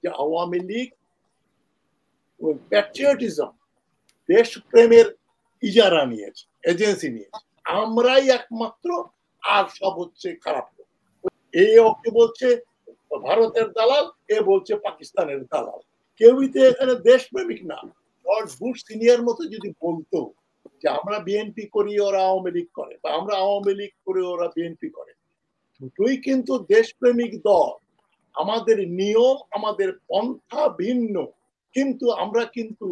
যে আওয়ামী লীগ প্যাট্রিয়টিজম দেশপ্রেমের ইজারা নিয়েছে, এজেন্সি নিয়েছে, আমরাই একমাত্র, আর সব হচ্ছে খারাপ লোক। এ ওকে বলছে ভারতের দালাল, এ বলছে পাকিস্তানের দালাল। কেউই তো এখানে দেশপ্রেমিক না। জর্জ বুশ সিনিয়র মতো যদি বলতো যে আমরা বিএনপি করি ওরা আওয়ামী লীগ করে, বা আমরা আওয়ামী লীগ করে ওরা বিএনপি করে, দুটোই কিন্তু দেশপ্রেমিক দল। আমাদের নিয়ম, আমাদের পন্থা ভিন্ন, কিন্তু আমরা কিন্তু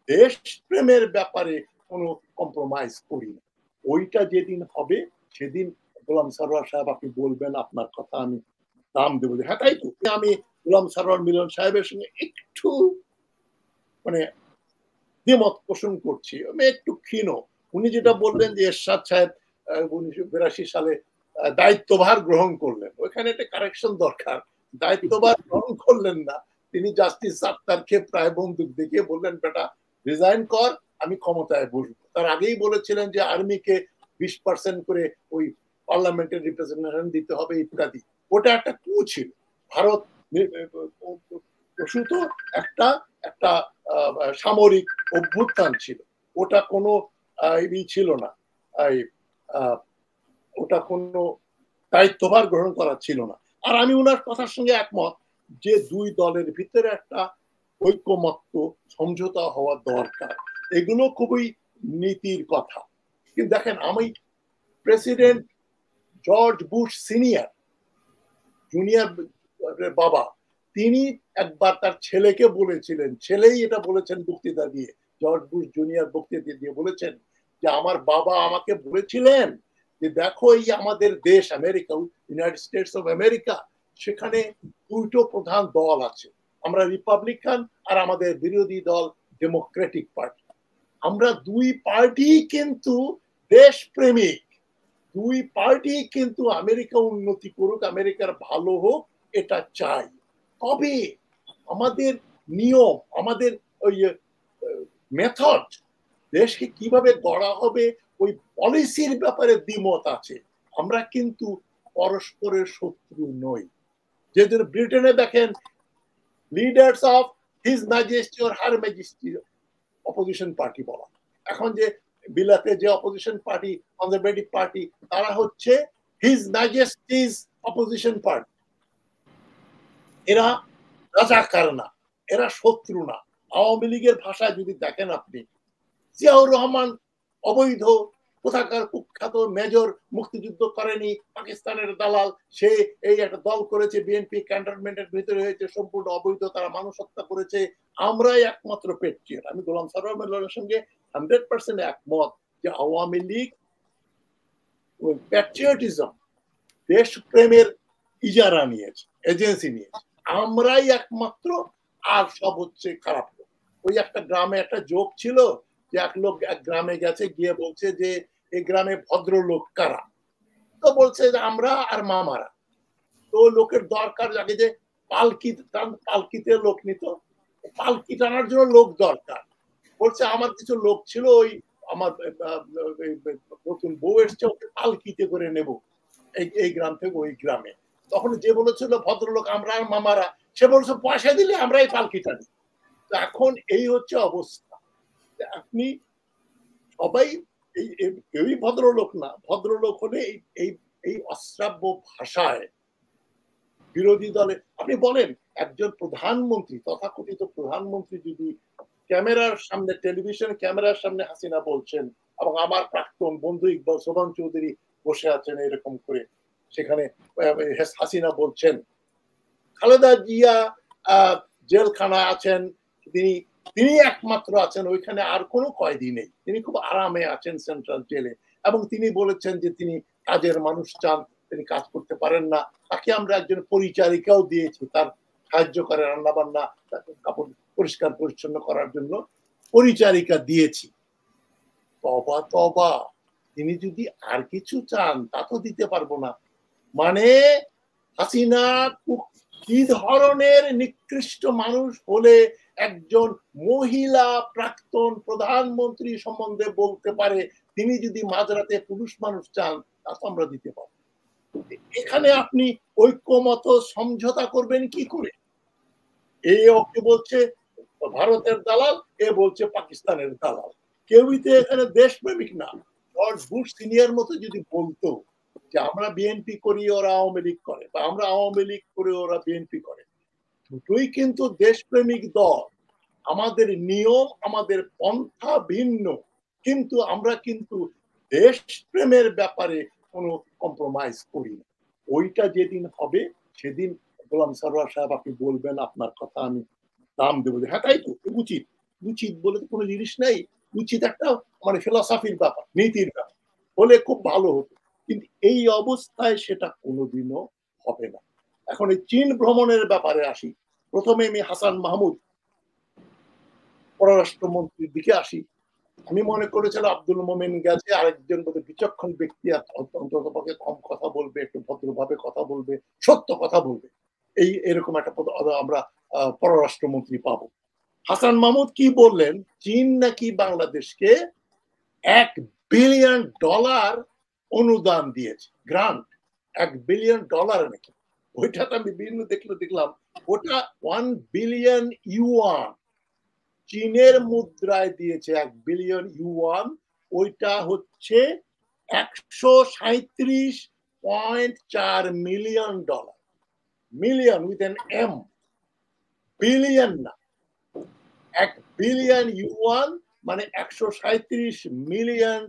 দেশপ্রেমের ব্যাপারে কোনো কম্প্রোমাইজ করি না। ওইটা যেদিন হবে সেদিন গোলাম সরোয়ার সাহেব আপনি বলবেন, আপনার কথা আমি দাম দেবো। হ্যাঁ, তাই তো। আমি গোলাম সরোয়ার মিলন সাহেবের সঙ্গে একটু মানে দ্বিমত পোষণ করছি, আমি একটু ক্ষীণ। উনি যেটা বললেন যে এরশাদ সাহেব 1982 সালে দায়িত্বভার গ্রহণ করলেন, ওইখানে একটা কারেকশন দরকার। দায়িত্বভার গ্রহণ করলেন না, তিনি জাস্টিস আক্তারকে প্রায় বন্দুক দেখিয়ে বললেন বেটা রিজাইন কর, আমি ক্ষমতায় বসবো। তার আগেই বলেছিলেন যে আর্মিকে 20% করে ওই পার্লামেন্টের রিপ্রেজেন্টেশন দিতে হবে ইত্যাদি। ওটা একটা কু ছিল। ভারত প্রসূত একটা একটা সামরিক অভ্যুত্থান ছিল, ওটা কোনো ছিল না, ওটা কোনো দায়িত্বভার গ্রহণ করা ছিল না। আর আমি ওনার কথার সঙ্গে একমত যে দুই দলের ভিতরে একটা ঐকমত্য সমঝোতা হওয়া দরকার, এগুলো খুবই নীতির কথা। কিন্তু দেখেন, আমি president George Bush senior, junior বাবা, তিনি একবার তার ছেলেকে বলেছিলেন, ছেলেই এটা বলেছেন বক্তৃতা দিয়ে, জর্জ বুশ জুনিয়র বক্তৃতা দিয়ে বলেছেন যে আমার বাবা আমাকে বলেছিলেন যে দেখো এই আমাদের দেশ America, United states of America, সেখানে দুটো প্রধান দল আছে, আমরা রিপাবলিকান আর আমাদের বিরোধী দল ডেমোক্রেটিক পার্টি। আমরা দুই পার্টি কিন্তু দেশপ্রেমিক, দুই পার্টি কিন্তু আমেরিকা উন্নতি করুক, আমেরিকার ভালো হোক, এটা চাই। তবে আমাদের নিয়ম, আমাদের ওই মেথড, দেশকে কিভাবে গড়া হবে, ওই পলিসির ব্যাপারে দ্বিমত আছে। আমরা কিন্তু পরস্পরের শত্রু নই। যেহেতু ব্রিটেনে দেখেন leaders of his majesty or her majesty opposition party বলা, এখন যে বিলাতে যে অপোজিশন পার্টি কনজারভেটিভ পার্টি, তারা হচ্ছে হিজ ম্যাজেস্টিজ অপোজিশন পার্টি। এরা রাজাকার না, এরা শত্রু না। আওয়ামী লীগের ভাষায় যদি দেখেন আপনি, জিয়াউর রহমান অবৈধ কোথাকার কুখ্যাত মেজর, মুক্তিযুদ্ধ করেনি, পাকিস্তানের দালাল, সে এই একটা দল করেছে, বিএনপি ক্যান্টনমেন্টের ভিতরে হয়েছে, সম্পূর্ণ অবৈধ, তারা মানুষ হত্যা করেছে, আমরাই একমাত্র পেট্রিয়ট। আমি গোলাম সরোয়ার মিলনের সঙ্গে 100% একমত যে আওয়ামী লীগ প্যাট্রিয়টিজম দেশপ্রেমের ইজারা নিয়েছে, এজেন্সি নিয়েছে, আমরাই একমাত্র, আর সব হচ্ছে খারাপ লোক। ওই একটা গ্রামে একটা জোক ছিল যে এক লোক এক গ্রামে গেছে, গিয়ে বলছে যে এই গ্রামে ভদ্রলোক কারা, তো বলছে যে আমরা আর মামারা। তো লোকের দরকার লাগে যে পালকিতে লোক নিত, পালকি টানার জন্য লোক দরকার। বলছে আমার কিছু লোক ছিল, ওই আমার নতুন বউ এসছে, ওকে পালকিতে করে নেব এই গ্রাম থেকে ওই গ্রামে। তখন যে বলেছিল ভদ্রলোক আমরা আর মামারা, সে বলছে পয়সা দিলে আমরা এই পালকি টানি। এখন এই হচ্ছে অবস্থা। আপনি সবাই কেউই ভদ্রলোক না, ভদ্রলোক হলে এই এই অশ্রাব্য ভাষায় বিরোধী দলে আপনি বলেন, একজন প্রধানমন্ত্রী, তথাকথিত প্রধানমন্ত্রী যদি ক্যামেরার সামনে, টেলিভিশন ক্যামেরার সামনে হাসিনা বলছেন, এবং আমার প্রাক্তন বন্ধু ইকবাল সোবহান চৌধুরী বসে আছেন এরকম করে, সেখানে হাসিনা বলছেন, খালেদা জিয়া জেলখানায় আছেন, তিনি তিনি একমাত্র আছেন ওইখানে, আর কোনো কয়েদি নেই, তিনি খুব আরামে আছেন সেন্ট্রাল জেলে, এবং তিনি বলেছেন যে তিনি কাজের মানুষ চান, তিনি কাজ করতে পারেন না, তাকে আমরা একজন পরিচারিকাও দিয়েছি, তার সাহায্য করে রান্না বান্না, কাপড় পরিষ্কার পরিচ্ছন্ন করার জন্য পরিচারিকা দিয়েছি। তবা তবা, তিনি যদি আর কিছু চান তা তো দিতে পারবো না। মানে হাসিনা কি ধরনের নিকৃষ্ট মানুষ হলে একজন মহিলা প্রাক্তন প্রধানমন্ত্রী সম্বন্ধে বলতে পারে, তিনি যদি মাঝরাতে পুরুষ মানুষ চান তা তো আমরা দিতে পারবো। এখানে আপনি ঐক্যমত সমঝোতা করবেন কি করে? ওকে বলছে ভারতের দালাল, এ বলছে পাকিস্তানের দালাল। কেউই তো এখানে দেশপ্রেমিক না। জর্জ বুশ সিনিয়র মতো যদি বলতো যে আমরা বিএনপি করি ওরা আওয়ামী লীগ করে, বা আমরা আওয়ামী লীগ করে ওরা বিএনপি করে, দুটোই কিন্তু দেশপ্রেমিক দল। আমাদের নিয়ম, আমাদের পন্থা ভিন্ন, কিন্তু আমরা কিন্তু দেশপ্রেমের ব্যাপারে কোনো কম্প্রোমাইজ করি না। ওইটা যেদিন হবে সেদিন গোলাম সরোয়ার সাহেব আপনি বলবেন, আপনার কথা আমি দাম দেবো, হ্যাঁ তাই তো উচিত। উচিত বলে তো কোনো জিনিস নেই। উচিত একটা মানে ফিলসফির ব্যাপার, নীতির ব্যাপার, হলে খুব ভালো হতো। কিন্তু এই অবস্থায় সেটা কোনোদিনও হবে না। এখন এই চীন ভ্রমণের ব্যাপারে আসি। প্রথমে আমি হাসান মাহমুদ পররাষ্ট্রমন্ত্রীর দিকে আসি। আমি মনে করেছিলাম আব্দুল মোমেন গেছে, আরেকজন বোধহয় বিচক্ষণ ব্যক্তি অন্তত পক্ষে কম কথা বলবে, একটু ভদ্রভাবে কথা বলবে, সত্য কথা বলবে, এরকম একটা আমরা পররাষ্ট্রমন্ত্রী পাবো। হাসান মাহমুদ কি বললেন, চীন নাকি বাংলাদেশকে $1 বিলিয়ন অনুদান দিয়েছে, গ্রান্ট, $1 বিলিয়ন নাকি। ওইটা তো আমি বিভিন্ন দেখলাম ওটা 1 বিলিয়ন ইউয়ান, চীনের মুদ্রায় দিয়েছে $1 বিলিয়ন। ওইটা হচ্ছে $137.4 million. Million with N M, billion না। $1 বিলিয়ন মানে $137 মিলিয়ন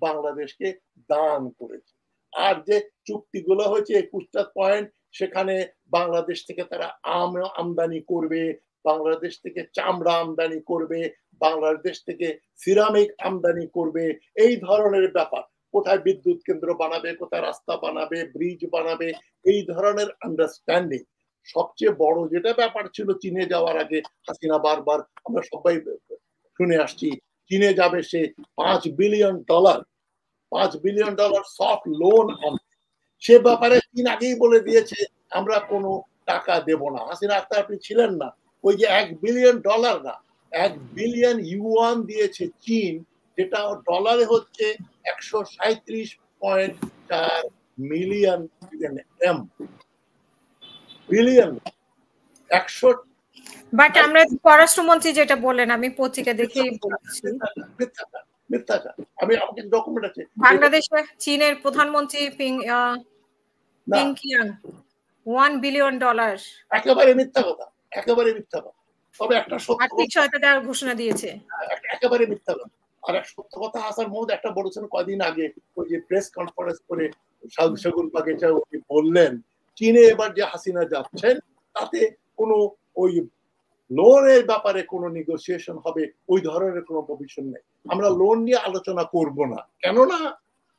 বাংলাদেশকে দান করেছে। আর যে চুক্তিগুলো হয়েছে 21টা পয়েন্ট, সেখানে বাংলাদেশ থেকে তারা আম আমদানি করবে, বাংলাদেশ থেকে চামড়া আমদানি করবে, বাংলাদেশ থেকে সিরামিক আমদানি করবে, এই ধরনের ব্যাপার। কোথায় বিদ্যুৎ কেন্দ্র বানাবে, কোথায় রাস্তা বানাবে, ব্রিজ বানাবে, এই ধরনের আন্ডারস্ট্যান্ডিং। সবচেয়ে বড় যেটা ব্যাপার ছিল চীনে যাওয়ার আগে, হাসিনা বারবার আমরা সবাই শুনে আসছি, চীনে যাবে সে $5 বিলিয়ন, $5 বিলিয়ন সফট লোন আনবে। সে ব্যাপারে চীন আগেই বলে দিয়েছে আমরা কোনো টাকা দেব না। হাসিনা আক্তার আপনি ছিলেন না। ওই যে $1 বিলিয়ন না, $1 বিলিয়ন দিয়েছে চীন, যেটা ডলারে হচ্ছে 137.4 মিলিয়ন এম, বিলিয়ন 100। বাট আমরা পররাষ্ট্রমন্ত্রী যেটা বললেন, আমি পত্রিকা দেখেই বলছি মিথ্যাচার। আমি আমাকে ডকুমেন্ট আছে, বাংলাদেশে চীনের প্রধানমন্ত্রী পিং কিয়াং $1 বিলিয়ন একেবারে মিথ্যা কথা, একেবারে মিথ্যা কথা। তবে একটা সত্য আর্থিক সহায়তা দেওয়ার ঘোষণা দিয়েছে, একেবারে মিথ্যা কথা। আর এক সত্য কথা হাসান মাহমুদ একটা বলেছেন কয়দিন আগে, ওই যে প্রেস কনফারেন্স করে সেগুন বাগিচা বললেন চীনে এবার যে হাসিনা যাচ্ছেন তাতে কোনো ওই লোনের ব্যাপারে কোনো নেগোসিয়েশন হবে ওই ধরনের কোনো প্রভিশন নেই। আমরা লোন নিয়ে আলোচনা করব না, কেননা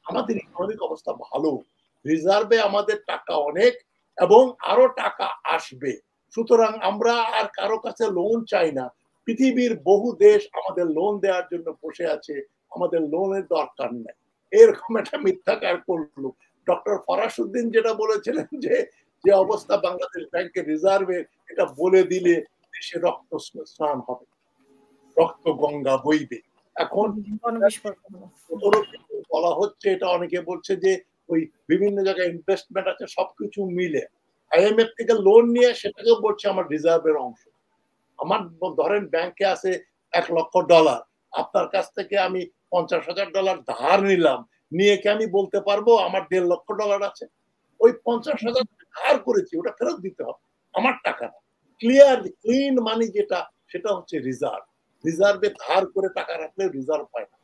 আমাদের ইকোনমিক অবস্থা ভালো, রিজার্ভে আমাদের টাকা অনেক এবং আরো টাকা আসবে। সুতরাং আমরা আর কারো কাছে লোন চাই না। পৃথিবীর বহু দেশ আমাদের লোন দেওয়ার জন্য বসে আছে, আমাদের লোনের দরকার নেই। এরকম একটা মিথ্যাচার করলো। ডক্টর ফরাসউদ্দিন যেটা বলেছিলেন যে যে অবস্থা বাংলাদেশ ব্যাংকের রিজার্ভে, এটা বলে দিলে দেশে রক্ত স্নান হবে, রক্ত গঙ্গা বইবে। এখন বলা হচ্ছে, এটা অনেকে বলছে যে ওই বিভিন্ন জায়গায় ইনভেস্টমেন্ট আছে, সবকিছু মিলে আইএমএফ থেকে লোন নিয়ে সেটাকেও বলছে আমার রিজার্ভের অংশ। আমার ধরেন ব্যাংকে আছে $1 লক্ষ, আপনার কাছ থেকে আমি $50,000 ধার নিলাম, নিয়ে কি আমি বলতে পারবো আমার $1.5 লক্ষ আছে? ওই 50,000 ধার করেছি, ওটা ফেরত দিতে হবে, আমার টাকা না। ক্লিন মানি যেটা, সেটা হচ্ছে রিজার্ভ। রিজার্ভে ধার করে টাকা রাখলে রিজার্ভ হয় না।